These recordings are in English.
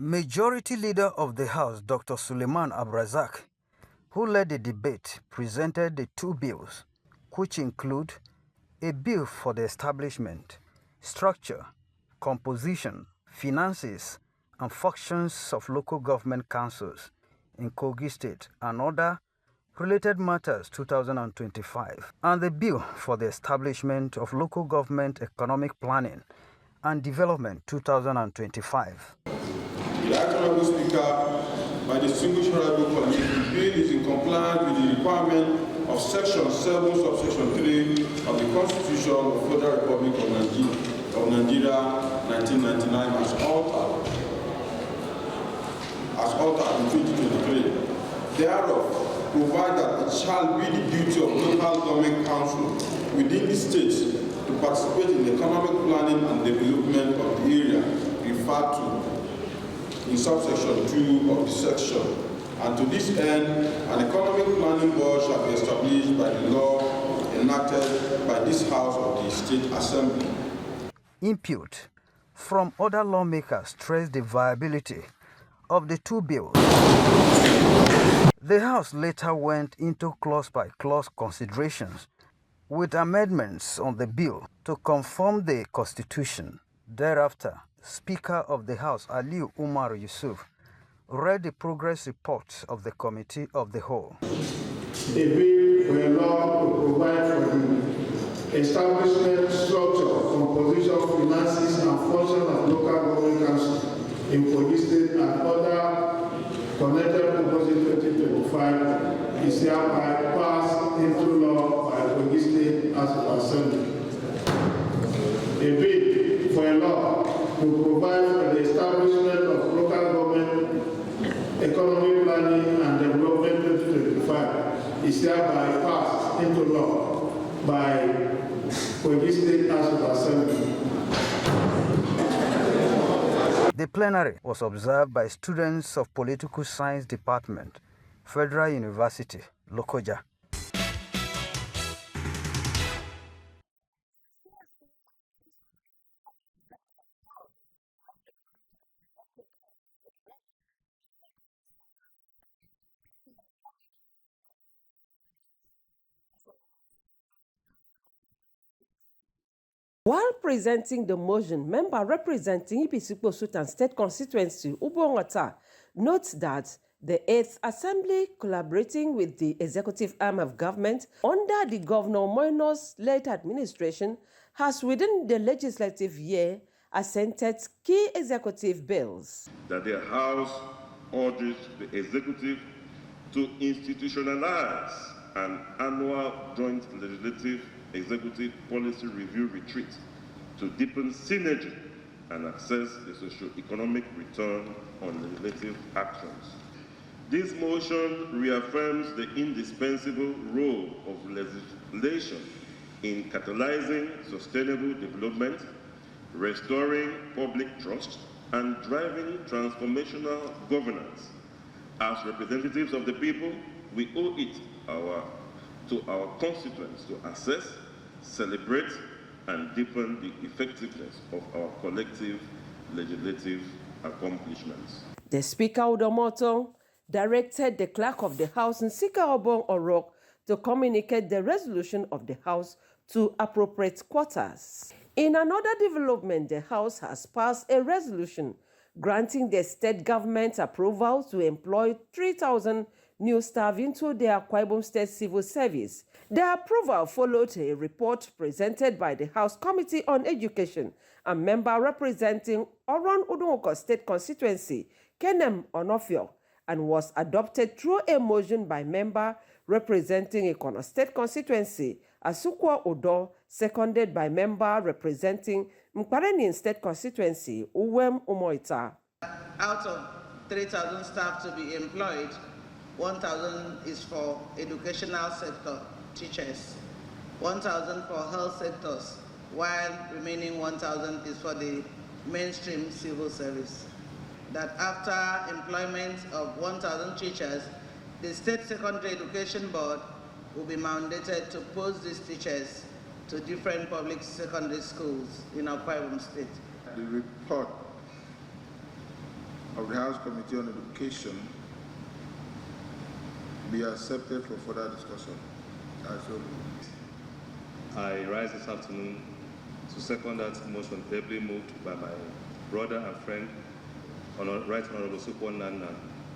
Majority Leader of the House, Dr. Suleiman Abrazak, who led the debate, presented the two bills, which include a bill for the establishment, structure, composition, finances, and functions of local government councils in Kogi State and other related matters 2025, and the bill for the establishment of local government economic planning and development 2025. The Honorable Speaker, by distinguished honorable colleagues, the bill is in compliance with the requirement of Section 7, subsection 3 of the Constitution of the Federal Republic of Nigeria, 1999, as altered in 2023. Thereof, provide that it shall be the duty of local government council within the state to participate in economic planning and development of the area referred to in subsection 2 of the section, and to this end, an economic planning board shall be established by the law enacted by this House of the State Assembly. Input from other lawmakers stressed the viability of the two bills. The House later went into clause-by-clause considerations with amendments on the bill to conform the Constitution. Thereafter, Speaker of the House Aliu Umar Yusuf read the progress report of the Committee of the Whole. A bill for a law to provide for the establishment, structure, composition, finances, and function of local government council in Kogi State and other connected purposes 2025 is hereby passed into law by Kogi State as an assembly. A bill for a law to provide for the establishment of local government economic planning and development 2025 is hereby passed into law by Kogi State House of Assembly. The plenary was observed by students of Political Science Department, Federal University, Lokoja. While presenting the motion, member representing Ipisikpo Sultan State Constituency, Ubongota, notes that the 8th Assembly, collaborating with the executive arm of government under the Governor Moinos-led administration, has within the legislative year assented key executive bills. That the House urges the executive to institutionalize an annual joint legislative executive policy review retreat to deepen synergy and assess the socio-economic return on legislative actions. This motion reaffirms the indispensable role of legislation in catalyzing sustainable development, restoring public trust, and driving transformational governance. As representatives of the people, we owe it to our constituents to assess, celebrate, and deepen the effectiveness of our collective legislative accomplishments. The Speaker Udomoto directed the Clerk of the House, Nsika Obong Orok, to communicate the resolution of the House to appropriate quarters. In another development, the House has passed a resolution granting the state government approval to employ 3,000 new staff into the Akwa Ibom State Civil Service. The approval followed a report presented by the House Committee on Education and member representing Oron Udongo State Constituency, Kenem Onofio, and was adopted through a motion by member representing Ikono State Constituency, Asukwa Odo, seconded by member representing Mkparenin State Constituency, Uwem Umoita. Out of 3,000 staff to be employed, 1,000 is for educational sector, teachers, 1,000 for health sectors, while remaining 1,000 is for the mainstream civil service. That after employment of 1,000 teachers, the State Secondary Education Board will be mandated to post these teachers to different public secondary schools in Akwa Ibom State. The report of the House Committee on Education be accepted for further discussion. I rise this afternoon to second that motion ably moved by my brother and friend, Right Honorable Sukwo Nana,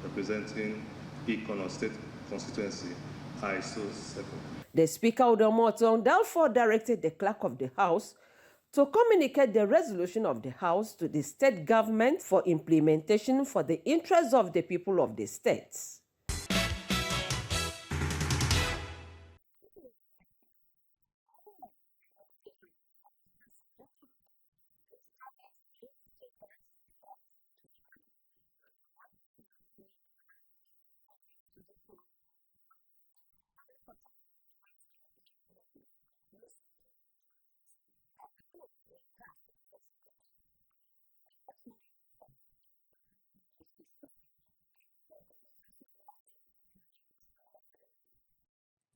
representing Ikono State Constituency. I so second. The Speaker Udomoton therefore directed the Clerk of the House to communicate the resolution of the House to the state government for implementation for the interests of the people of the states.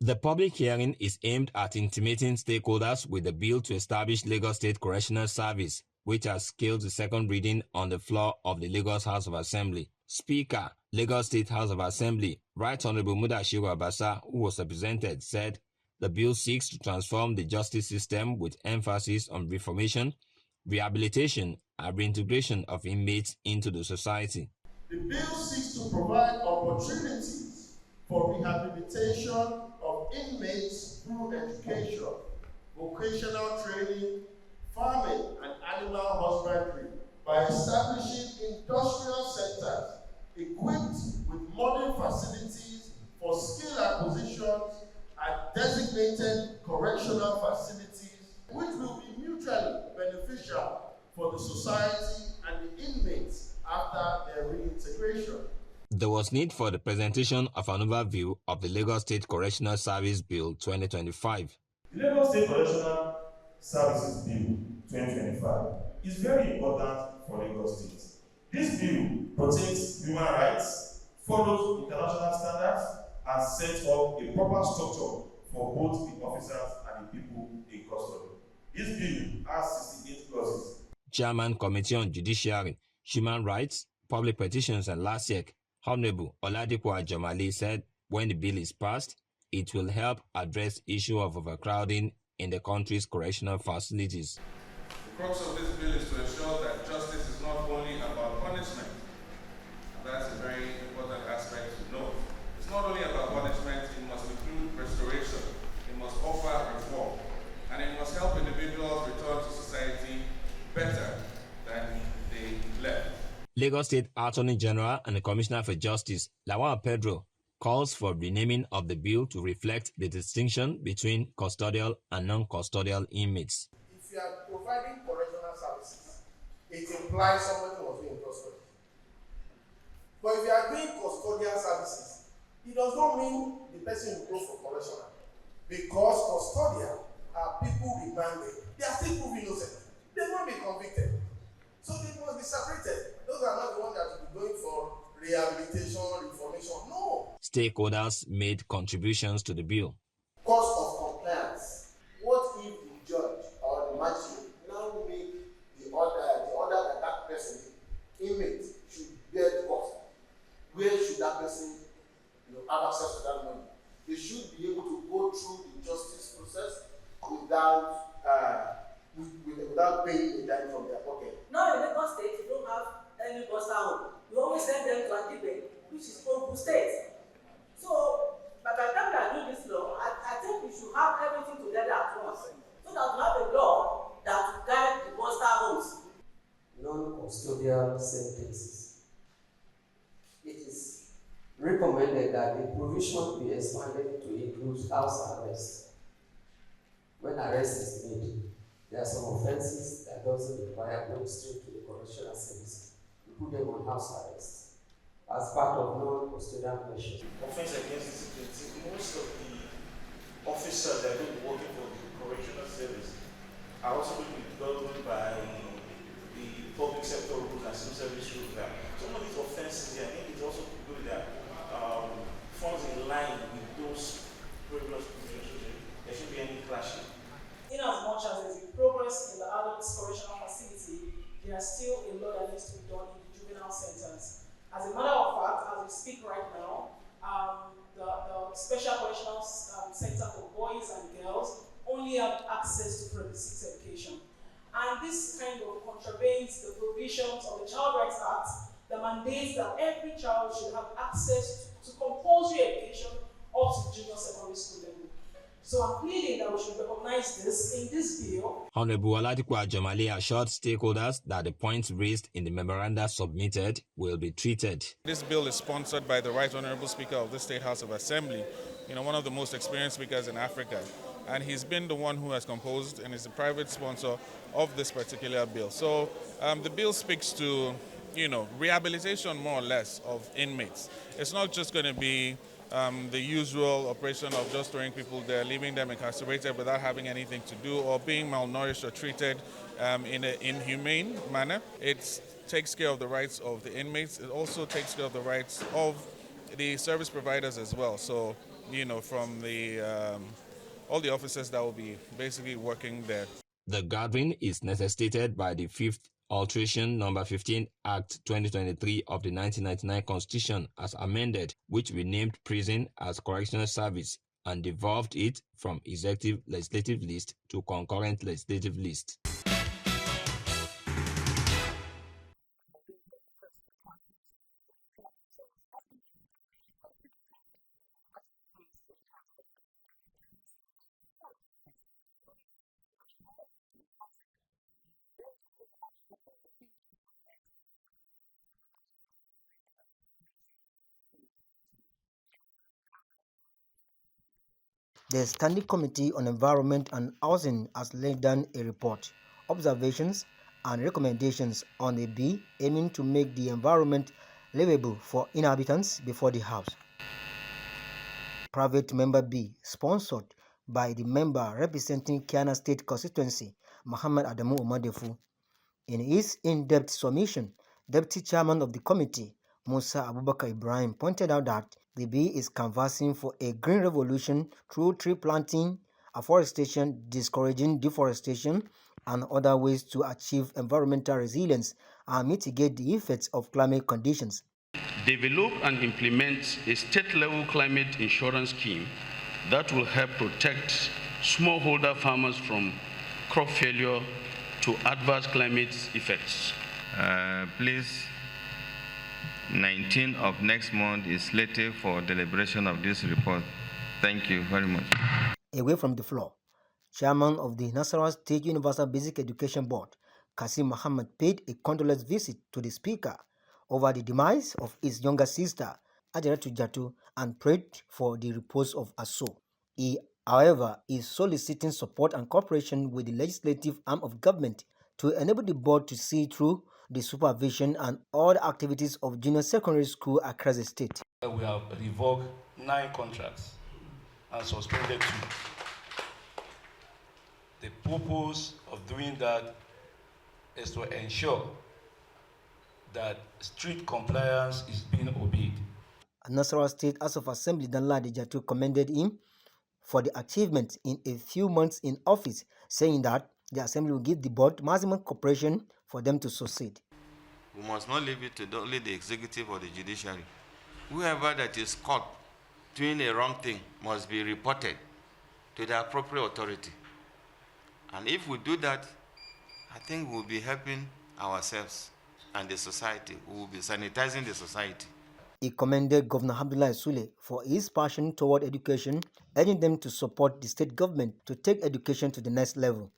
The public hearing is aimed at intimating stakeholders with the bill to establish Lagos State Correctional Service, which has scaled the second reading on the floor of the Lagos House of Assembly. Speaker, Lagos State House of Assembly, Right Honorable Mudashiru Abasa, who was represented, said the bill seeks to transform the justice system with emphasis on reformation, rehabilitation, and reintegration of inmates into the society. The bill seeks to provide opportunities for rehabilitation of inmates through education, vocational training, farming, and animal husbandry by establishing industrial centers equipped with modern facilities for skill acquisitions and designated correctional facilities, which will be mutually beneficial for the society and the inmates after their reintegration. There was need for the presentation of an overview of the Lagos State Correctional Service Bill 2025. The Lagos State Correctional Services Bill 2025 is very important for Lagos State. This bill protects human rights, follows international standards, and sets up a proper structure for both the officers and the people in custody. This bill has 68 clauses. Chairman Committee on Judiciary, Human Rights, Public Petitions and LASIEC, Honorable Oladipo Ajomale, said when the bill is passed, it will help address the issue of overcrowding in the country's correctional facilities. The crux of this bill is to ensure that justice is not only about punishment. And that's a very important aspect to note. It's not only about punishment, it must include restoration, it must offer reform, and it must help individuals return to society better than they left. Lagos State Attorney General and the Commissioner for Justice, Lawal Pedro, calls for renaming of the bill to reflect the distinction between custodial and non-custodial inmates. If you are providing correctional services, it implies somebody must be in custody. But if you are doing custodial services, it does not mean the person will go for correctional. Because custodial are people remanded. They are still proven innocent. They won't be convicted. So they must be separated. Those are not the ones that will be going for rehabilitation, reformation. No. Stakeholders made contributions to the bill. Cost of compliance. What if the judge or the magistrate now make the order that person, inmate, should bear the cost? Where should that person have access to that money? They should be able to go through the justice process without paying a dime from their pocket. Now in Lagos State, you don't have any foster home. You always send them to Abuja, which is Ogun State. So, by the time we are doing this law, I think we should have everything together at once, so that we have a law that will guide the foster homes. Non-custodial sentences. It is recommended that the provision be expanded to include house arrest. When arrest is made, there are some offenses that doesn't require going straight to the correctional service. We put them on house arrest as part of non-custodial measures. Offense against discipline. Most of the officers that are going to be working for the correctional service are also going to be governed by the public sector rules and civil service rules. Some of these offenses here, I think it's also good that falls in line with those previous provisions. There shouldn't be any clashing. In as much as there's been progress in the adult correctional facility, there are still a lot that needs to be done in the juvenile centers. As a matter of fact, as we speak right now, the Special Correctional Center for boys and girls only have access to Private 6 education. And this kind of contravenes the provisions of the Child Rights Act that mandates that every child should have access to compulsory education up to junior secondary school level. So I'm pleading that we should recognize this in this bill. Honorable Oladipo Ajamale assured stakeholders that the points raised in the memoranda submitted will be treated. This bill is sponsored by the Right Honorable Speaker of the State House of Assembly, one of the most experienced speakers in Africa. And he's been the one who has composed and is the private sponsor of this particular bill. So the bill speaks to, rehabilitation more or less of inmates. It's not just going to be the usual operation of just throwing people there, leaving them incarcerated without having anything to do, or being malnourished or treated in an inhumane manner. It takes care of the rights of the inmates. It also takes care of the rights of the service providers as well. So, from the all the officers that will be basically working there. The gathering is necessitated by the 5th Alteration Number 15 Act 2023 of the 1999 Constitution as amended, which renamed prison as correctional service and devolved it from executive legislative list to concurrent legislative list. The Standing Committee on Environment and Housing has laid down a report, observations, and recommendations on a bill aiming to make the environment livable for inhabitants before the House. Private Member B, sponsored by the member representing Kiana State Constituency, Muhammad Adamu Omadefu. In his in-depth submission, Deputy Chairman of the committee, Musa Abubakar Ibrahim, pointed out that the bill is canvassing for a green revolution through tree planting, afforestation, discouraging deforestation, and other ways to achieve environmental resilience and mitigate the effects of climate conditions. Develop and implement a state-level climate insurance scheme that will help protect smallholder farmers from crop failure to adverse climate effects. Please, 19th of next month is slated for deliberation of this report. Thank you very much. Away from the floor, Chairman of the Nasarawa State Universal Basic Education Board, Kasim Muhammad, paid a condolence visit to the Speaker over the demise of his younger sister, Ajaratu Jatu, and prayed for the repose of her soul. He, however, is soliciting support and cooperation with the legislative arm of government to enable the board to see through the supervision and all the activities of junior secondary school across the state. We have revoked 9 contracts and suspended 2. The purpose of doing that is to ensure that strict compliance is being obeyed. Nasarawa State House of Assembly Danladi Jatu commended him for the achievement in a few months in office, saying that the Assembly will give the board maximum cooperation for them to succeed. We must not leave it to only the executive or the judiciary. Whoever that is caught doing a wrong thing must be reported to the appropriate authority. And if we do that, I think we'll be helping ourselves and the society. We will be sanitizing the society. He commended Governor Abdullahi Sule for his passion toward education, urging them to support the state government to take education to the next level.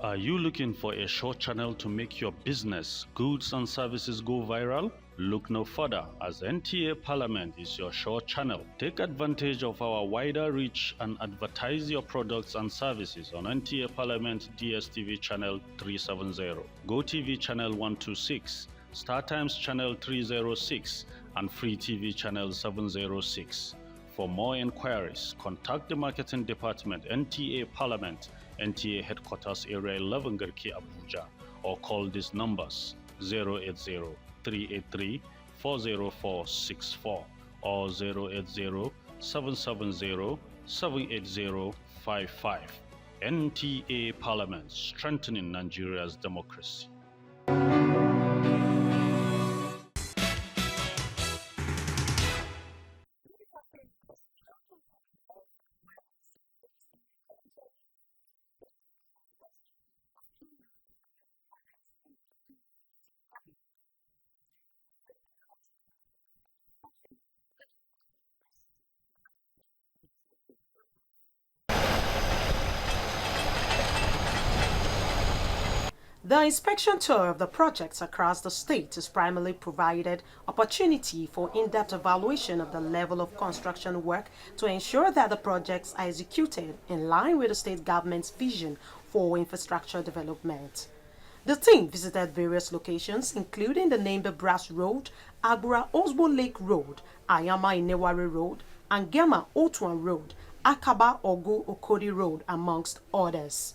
Are you looking for a short channel to make your business, goods and services go viral? Look no further, as NTA Parliament is your sure channel. Take advantage of our wider reach and advertise your products and services on NTA Parliament DSTV channel 370, GoTV channel 126, StarTimes channel 306, and Free TV channel 706. For more inquiries, contact the Marketing Department, NTA Parliament, NTA Headquarters Area 11 Garki Abuja, or call these numbers 080-383-40464 or 080-770-78055. NTA Parliament, strengthening Nigeria's democracy. The inspection tour of the projects across the state has primarily provided opportunity for in-depth evaluation of the level of construction work to ensure that the projects are executed in line with the state government's vision for infrastructure development. The team visited various locations, including the Nembe Brass Road, Agbura Osbo Lake Road, Ayama Inewari Road, and Gema Otuan Road, Akaba Ogu Okodi Road, amongst others.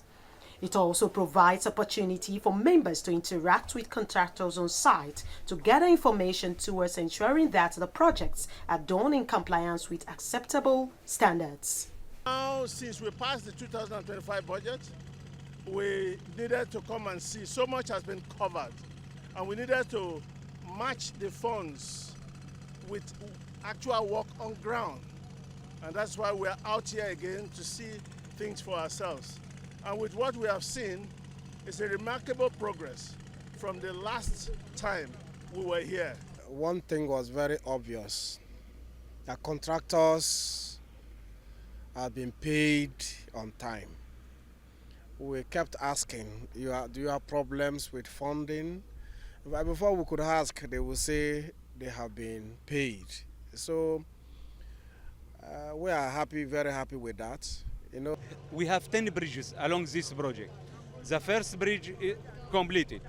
It also provides opportunity for members to interact with contractors on site to gather information towards ensuring that the projects are done in compliance with acceptable standards. Now, since we passed the 2025 budget, we needed to come and see so much has been covered, and we needed to match the funds with actual work on ground. And that's why we're out here again to see things for ourselves. And with what we have seen, it's a remarkable progress from the last time we were here. One thing was very obvious, that contractors have been paid on time. We kept asking, do you have problems with funding? But before we could ask, they would say they have been paid. So we are happy, very happy with that. You know, we have 10 bridges along this project. The first bridge is completed.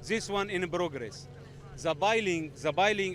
This one in progress. The piling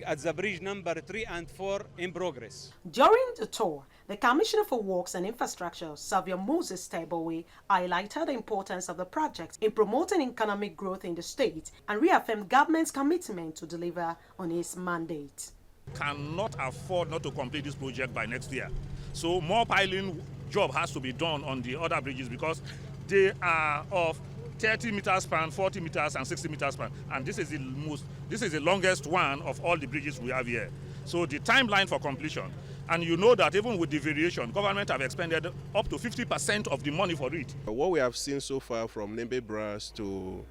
at the bridge number 3 and 4 in progress. During the tour, the Commissioner for Works and Infrastructure, Xavier Moses Tebowe, highlighted the importance of the project in promoting economic growth in the state and reaffirmed government's commitment to deliver on its mandate. Cannot afford not to complete this project by next year. So more piling job has to be done on the other bridges because they are of 30 meters span, 40 meters and 60 meters span, and this is the longest one of all the bridges we have here. So the timeline for completion, and you know that even with the variation, government have expended up to 50% of the money for it. What we have seen so far from Nembe Brass to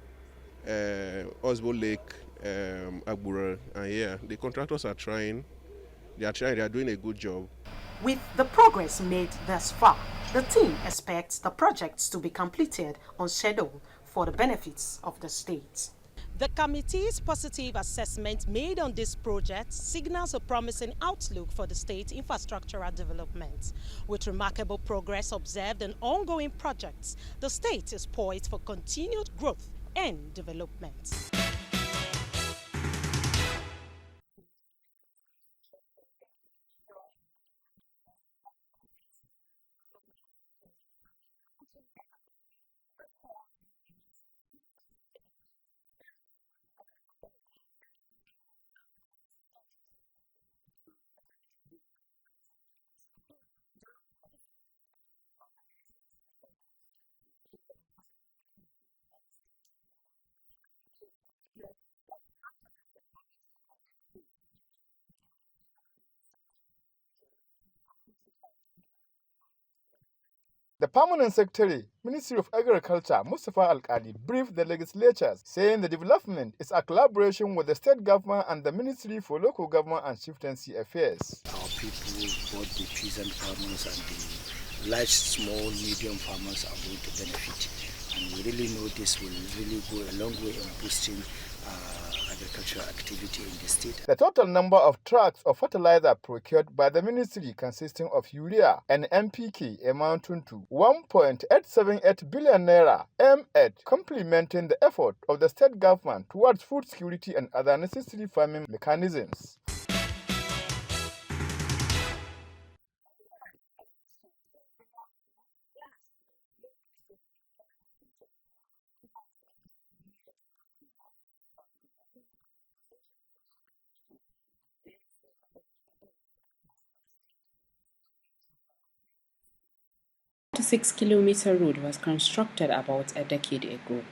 Osbo Lake, Agbura, and here, the contractors are trying. They are doing a good job. With the progress made thus far, the team expects the projects to be completed on schedule for the benefits of the state. The committee's positive assessment made on this project signals a promising outlook for the state infrastructural development. With remarkable progress observed in ongoing projects, the state is poised for continued growth and development. The Permanent Secretary, Ministry of Agriculture, Mustafa Al-Qadi, briefed the legislatures, saying the development is a collaboration with the state government and the Ministry for Local Government and Chieftaincy Affairs. Our people, both the peasant farmers and the large, small, medium farmers are going to benefit. And we really know this will really go a long way in boosting agricultural activity in the state. The total number of trucks of fertilizer procured by the ministry consisting of urea and NPK amounting to 1.878 billion naira aimed at complementing the effort of the state government towards food security and other necessary farming mechanisms. The 6-kilometer road was constructed about a decade ago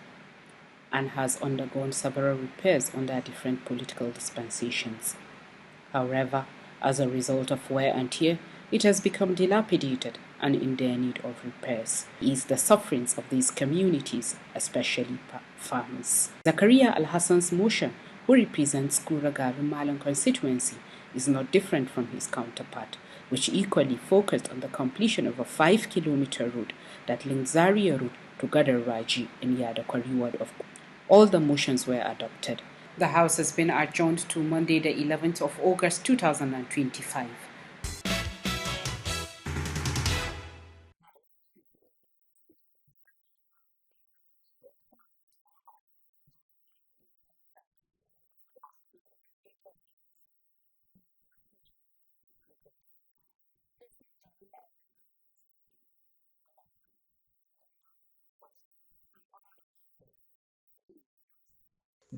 and has undergone several repairs under different political dispensations. However, as a result of wear and tear, it has become dilapidated and in dire need of repairs. Ease the sufferings of these communities, especially farmers. Zakaria Al-Hassan's motion, who represents Kuragaru Malan constituency, is not different from his counterpart, which equally focused on the completion of a 5-kilometer road that links Zaria Road to Gadar Raji in Yadakwari ward of Kudu. All the motions were adopted. The House has been adjourned to Monday, the 11th of August 2025.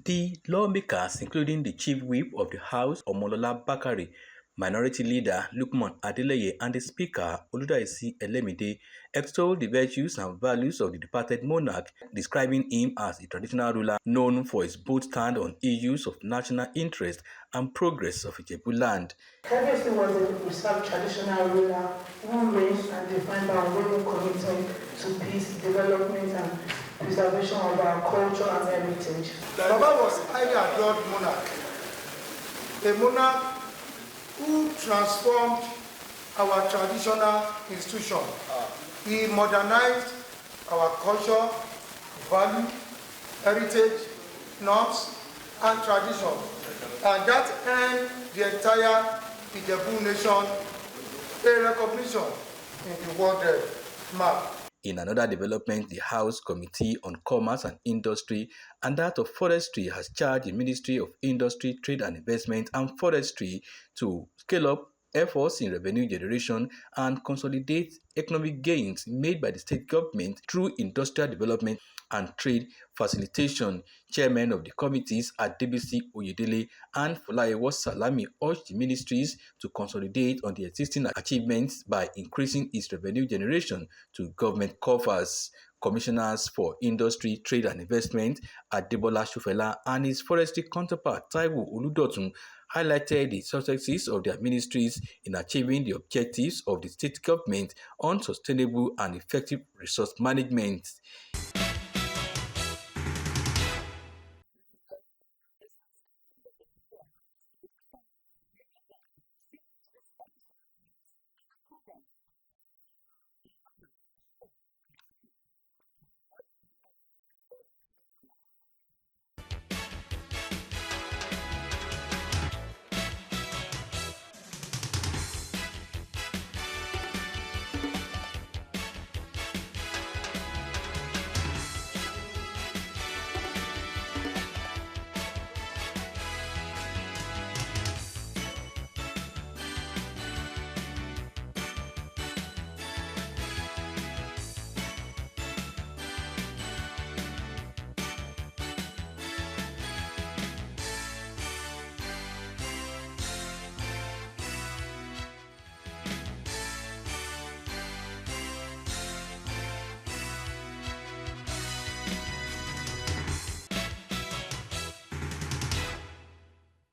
The lawmakers, including the chief whip of the House, Omolola Bakare, Minority Leader Lukman Adeleye, and the Speaker, Oludaisi Elemide, extolled the virtues and values of the departed monarch, describing him as a traditional ruler known for his bold stand on issues of national interest and progress of Ijebu land. Kabiyesi was a reserved traditional ruler who reigned and defined our unwavering commitment to peace, development, and preservation of our culture and heritage. Baba was a highly adored monarch, a monarch who transformed our traditional institution. He modernized our culture, value, heritage, norms, and tradition. And that earned the entire Ijebu nation a recognition in the world map. In another development, the House Committee on Commerce and Industry and that of Forestry has charged the Ministry of Industry, Trade and Investment and Forestry to scale up efforts in revenue generation and consolidate economic gains made by the state government through industrial development and trade facilitation. Chairman of the committees Adebisi Oyedele and Folayewo Salami urged the ministries to consolidate on the existing achievements by increasing its revenue generation to government coffers. Commissioners for Industry, Trade and Investment Adebola Shufela and his forestry counterpart Taiwo Oludotun highlighted the successes of their ministries in achieving the objectives of the state government on sustainable and effective resource management.